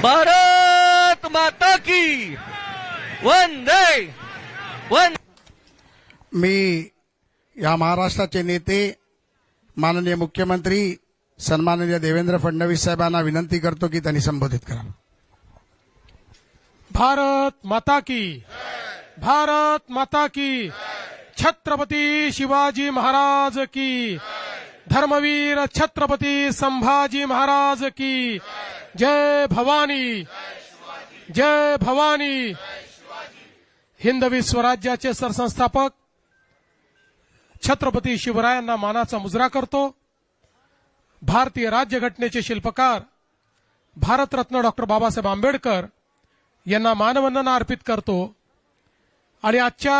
भारत माता की वंदे वंदे। मी या महाराष्ट्राचे नेते माननीय मुख्यमंत्री सन्माननीय देवेंद्र फडणवीस साहेबांना विनंती करतो की त्यांनी संबोधित करा। भारत माता की, भारत माता की, छत्रपती शिवाजी महाराज की, धर्मवीर छत्रपती संभाजी महाराज की, जय भवानी, जय भवानी। हिंदवी स्वराज्याचे सरसंस्थापक छत्रपती शिवरायांना मानाचा मुजरा करतो। भारतीय राज्यघटनेचे शिल्पकार भारतरत्न डॉक्टर बाबासाहेब आंबेडकर यांना मानवंदना अर्पित करतो। आणि आजच्या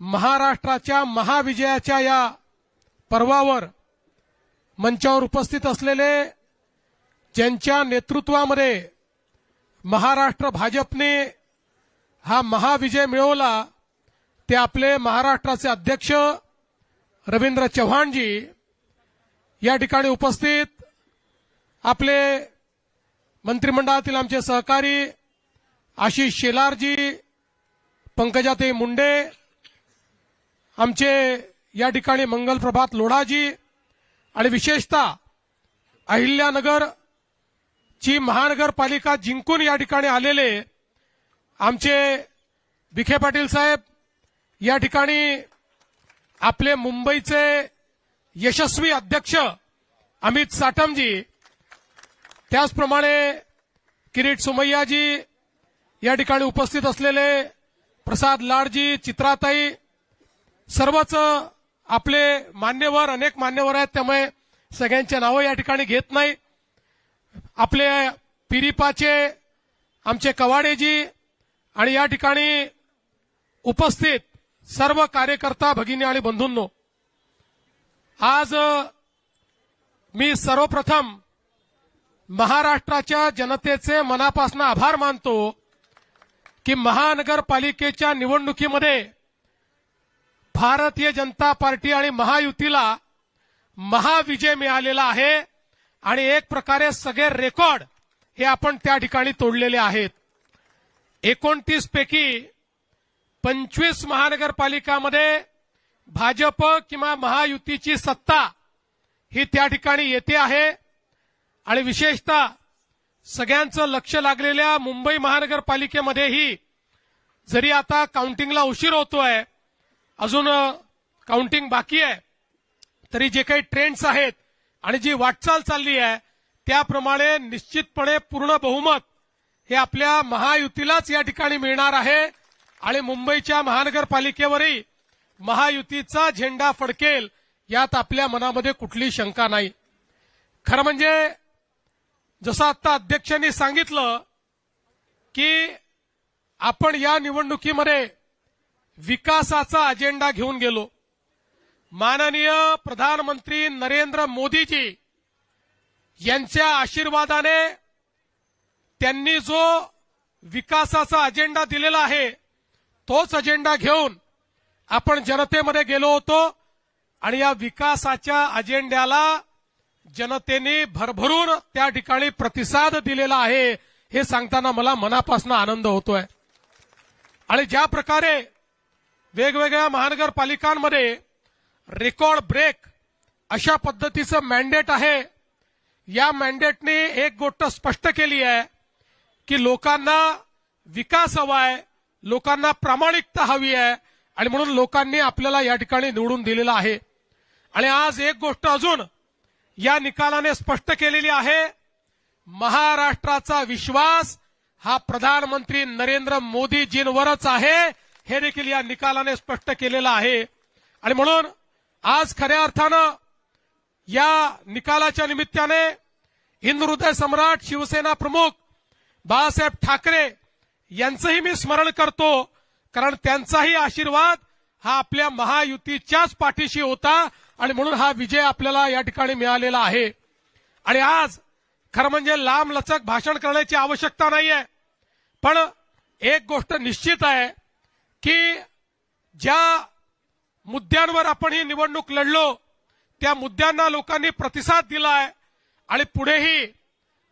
महाराष्ट्राच्या महाविजयाच्या या पर्वावर मंचावर उपस्थित असलेले, ज्यांच्या नेतृत्वामध्ये महाराष्ट्र भाजपने हा महाविजय मिळवला, ते आपले महाराष्ट्राचे अध्यक्ष रवींद्र चव्हाणजी, या ठिकाणी उपस्थित आपले मंत्रिमंडळातील आमचे सहकारी आशिष शेलारजी, पंकजाताई मुंडे, आमचे या ठिकाणी मंगलप्रभात लोढाजी, आणि विशेषतः अहिल्यानगर ची महानगरपालिका जिंकून या ठिकाणी आलेले आमचे विखे पाटील साहेब, या ठिकाणी आपले मुंबईचे यशस्वी अध्यक्ष अमित साटमजी, त्याचप्रमाणे किरीट सोमय्याजी, या ठिकाणी उपस्थित असलेले प्रसाद लाडजी, चित्राताई, सर्वच आपले मान्यवर, अनेक मान्यवर आहेत, त्यामुळे सगळ्यांचे नावं या ठिकाणी घेत नाही। आपले पिरिपाचे आमचे कवाडेजी आणि या ठिकाणी उपस्थित सर्व कार्यकर्ता भगिनी आणि बंधूंनो, आज मी सर्वप्रथम महाराष्ट्राच्या जनतेचे मनापासून आभार मानतो की महानगरपालिकेच्या निवडणुकीमध्ये भारतीय जनता पार्टी आणि महायुतीला महाविजय मिळालेला आहे आणि एक प्रकारे सगळे रेकॉर्ड हे आपण त्या ठिकाणी तोडलेले आहेत। 29 पैकी 25 महानगरपालिकामध्ये भाजप किंवा महायुतीची सत्ता ही त्या ठिकाणी येते आहे। आणि विशेषतः सगळ्यांचं लक्ष लागलेल्या मुंबई महानगरपालिकेमध्येही, जरी आता काउंटिंगला उशीर होतोय, अजून काउंटिंग बाकी आहे, तरी जे काही ट्रेंड्स आहेत आणि जी वाटचाल चालली आहे त्याप्रमाणे निश्चितपणे पूर्ण बहुमत हे आपल्या महायुतीलाच या ठिकाणी मिळणार आहे। आणि मुंबईच्या महानगरपालिकेवरही महायुतीचा झेंडा फडकेल यात आपल्या मनामध्ये कुठली शंका नाही। खरं म्हणजे जसं आता अध्यक्षांनी सांगितलं की आपण या निवडणुकीमध्ये विकासाचा अजेंडा घेऊन गेलो। माननीय प्रधानमंत्री नरेंद्र मोदीजी यांच्या आशीर्वादाने त्यांनी जो विकासाचा अजेंडा दिलेला आहे तोच अजेंडा घेऊन आपण जनतेमध्ये गेलो होतो आणि या विकासाच्या अजेंड्याला जनतेने भरभरून त्या ठिकाणी प्रतिसाद दिलेला आहे हे सांगताना मला मनापासून आनंद होतोय। आणि ज्या प्रकारे वेगवेगळ्या महानगरपालिकांमध्ये रेकॉर्ड ब्रेक अशा पद्धतीचं मॅन्डेट आहे, या मॅन्डेटने एक गोष्ट स्पष्ट केली आहे की लोकांना विकास हवा आहे, लोकांना प्रामाणिकता हवी आहे आणि म्हणून लोकांनी आपल्याला या ठिकाणी निवडून दिलेलं आहे। आणि आज एक गोष्ट अजून या निकालाने स्पष्ट केलेली आहे, महाराष्ट्राचा विश्वास हा प्रधानमंत्री नरेंद्र मोदीजींवरच आहे हे देखील या निकालाने स्पष्ट केलेलं आहे। आणि म्हणून आज खऱ्या अर्थानं या निकालाच्या निमित्ताने हिंदू हृदय सम्राट शिवसेना प्रमुख बाळासाहेब ठाकरे यांचंही मी स्मरण करतो, कारण त्यांचाही आशीर्वाद हा आपल्या महायुतीच्याच पाठीशी होता आणि म्हणून हा विजय आपल्याला या ठिकाणी मिळालेला आहे। आणि आज खरं म्हणजे लांब लचक भाषण करण्याची आवश्यकता नाहीये, पण एक गोष्ट निश्चित आहे की ज्या मुद्द्यांवर आपण ही निवडणूक लढलो त्या मुद्द्यांना लोकांनी प्रतिसाद दिलाय आणि पुढेही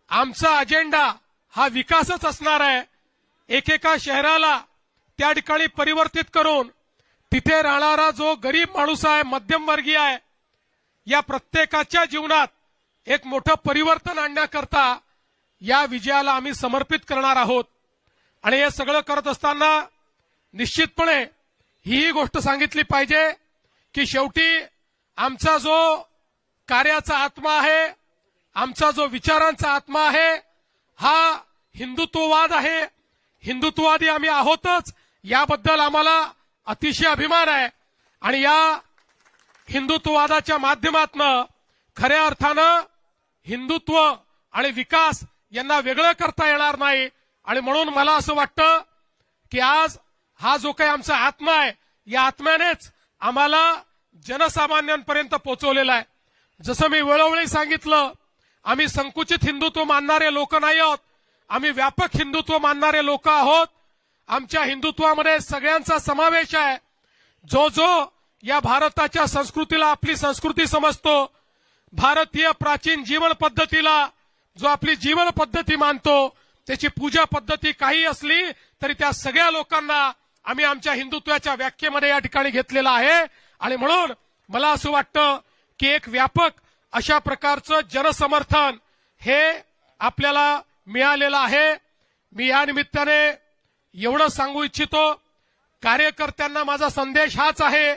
आमचा अजेंडा हा विकासच असणार आहे. एकेका शहराला त्या ठिकाणी परिवर्तित करून तिथे राहणारा जो गरीब माणूस आहे, मध्यमवर्गीय आहे, या प्रत्येकाच्या जीवनात एक मोठं परिवर्तन आणण्याकरता या विजयाला आम्ही समर्पित करणार आहोत. आणि हे सगळं करत असताना निश्चितपणे ही गोष्ट सांगितली पाहिजे की शेवटी आमचा जो कार्याचा आत्मा आहे, आमचा जो विचारांचा आत्मा आहे, हा हिंदुत्ववाद आहे. हिंदुत्ववादी आम्ही आहोतच, याबद्दल आम्हाला अतिशय अभिमान आहे. आणि या हिंदुत्ववादाच्या माध्यमातून खऱ्या अर्थानं हिंदुत्व आणि विकास यांना वेगळं करता येणार नाही. आणि म्हणून मला असं वाटतं की आज हा जो काही आमचा आत्मा आहे, या आत्म्यानेच आम्हाला जनसामान्यांपर्यंत पोहोचवलेला आहे. जसं मी वेळोवेळी सांगितलं, आम्ही संकुचित हिंदुत्व मानणारे लोक नाही आहोत, आम्ही व्यापक हिंदुत्व मानणारे लोक आहोत. आमच्या हिंदुत्वामध्ये सगळ्यांचा समावेश आहे. जो जो या भारताच्या संस्कृतीला आपली संस्कृती समजतो, भारतीय प्राचीन जीवन पद्धतीला जो आपली जीवन पद्धती मानतो, त्याची पूजा पद्धती काही असली तरी त्या सगळ्या लोकांना आम्ही आमच्या हिंदुत्वाच्या व्याख्येमध्ये या ठिकाणी घेतलेलं आहे. आणि म्हणून मला असं वाटतं की एक व्यापक अशा प्रकारचं जनसमर्थन हे आपल्याला मिळालेलं आहे. मी या निमित्ताने एवढं सांगू इच्छितो, कार्यकर्त्यांना माझा संदेश हाच आहे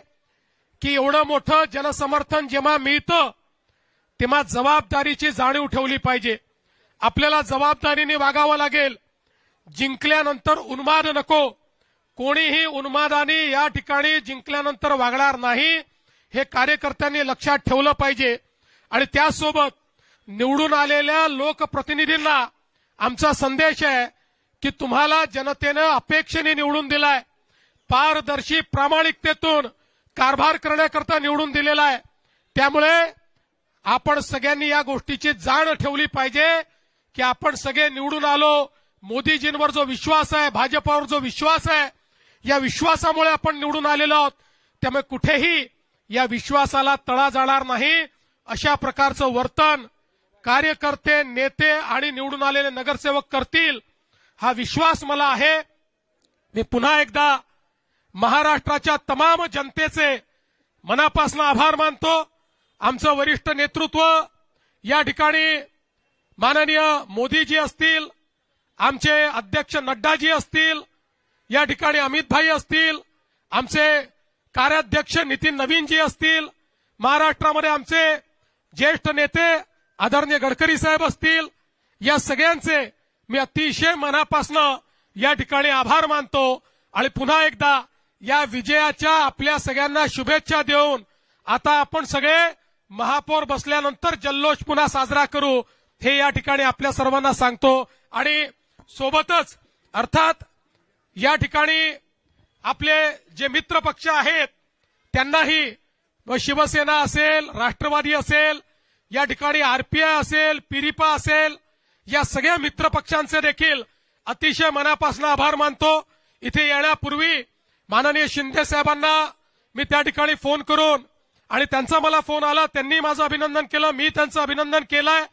की एवढं मोठं जनसमर्थन जेव्हा मिळतं तेव्हा जबाबदारीची जाणीव ठेवली पाहिजे. आपल्याला जबाबदारीने वागावं लागेल. जिंकल्यानंतर उन्माद नको. कोणीही उन्मादाने या ठिकाणी जिंकल्यानंतर वागणार नाही, हे कार्यकर्त्यांनी लक्षात ठेवलं पाहिजे. आणि त्यासोबत निवडून आलेल्या लोकप्रतिनिधींना आमचा संदेश आहे की तुम्हाला जनतेनं अपेक्षेने निवडून दिलाय, पारदर्शी प्रामाणिकतेतून कारभार करण्याकरता निवडून दिलेला आहे. त्यामुळे आपण सगळ्यांनी या गोष्टीची जाण ठेवली पाहिजे की आपण सगळे निवडून आलो. मोदीजींवर जो विश्वास आहे, भाजपावर जो विश्वास आहे, या विश्वासामुळे आपण निवडून आलेलो आहोत. त्यामुळे कुठेही या विश्वासाला तडा जाणार नाही. अशा प्रकारचं वर्तन कार्यकर्ते, नेते आणि निवडून आलेले नगरसेवक करतील, हा विश्वास मला आहे. मी पुन्हा एकदा महाराष्ट्राच्या तमाम जनतेचे मनापासून आभार मानतो. आमचं वरिष्ठ नेतृत्व या ठिकाणी माननीय मोदीजी असतील, आमचे अध्यक्ष नड्डाजी असतील, या ठिकाणी अमितभाई असतील, आमचे कार्याध्यक्ष नितीन नवीनजी असतील, महाराष्ट्रामध्ये आमचे ज्येष्ठ नेते आदरणीय गडकरी साहेब असतील, या सगळ्यांचे मी अतिशय मनापासून या ठिकाणी आभार मानतो. आणि पुन्हा एकदा या विजयाच्या आपल्या सगळ्यांना शुभेच्छा देऊन आता आपण सगळे महापौर बसल्यानंतर जल्लोष पुन्हा साजरा करू, हे या ठिकाणी आपल्या सर्वांना सांगतो. आणि सोबतच अर्थात या ठिकाणी आपले जे मित्र पक्ष आहेत त्यांनाही, शिवसेना असेल, राष्ट्रवादी असेल, या ठिकाणी आरपीआय असेल, पिरिपा असेल, या सगळ्या मित्र पक्षांचे देखील अतिशय मनापासून आभार मानतो. इथे येण्यापूर्वी माननीय शिंदे साहेबांना मी त्या ठिकाणी फोन करून, आणि त्यांचा मला फोन आला, त्यांनी माझं अभिनंदन केलं, मी त्यांचं अभिनंदन केलंय.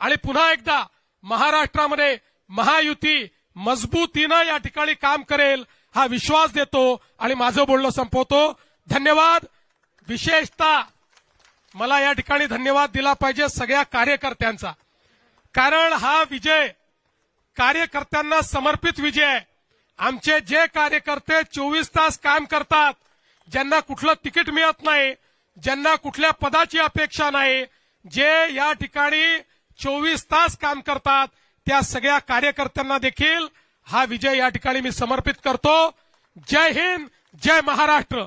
आणि पुन्हा एकदा महाराष्ट्रामध्ये महायुती मजबूतीनं या ठिकाणी काम करेल हा विश्वास देतो आणि माझं बोलणं संपवतो. धन्यवाद. विशेषतः मला या ठिकाणी धन्यवाद दिला पाहिजे सगळ्या कार्यकर्त्यांचा, कारण हा विजय कार्यकर्त्यांना समर्पित विजय आहे. आमचे जे कार्यकर्ते 24 तास काम करतात, ज्यांना कुठलं तिकीट मिळत नाही, ज्यांना कुठल्या पदाची अपेक्षा नाही, जे या ठिकाणी 24 तास काम करतात, त्या सगळ्या कार्यकर्त्यांना देखील हा विजय या ठिकाणी मी समर्पित करतो. जय हिंद, जय महाराष्ट्र.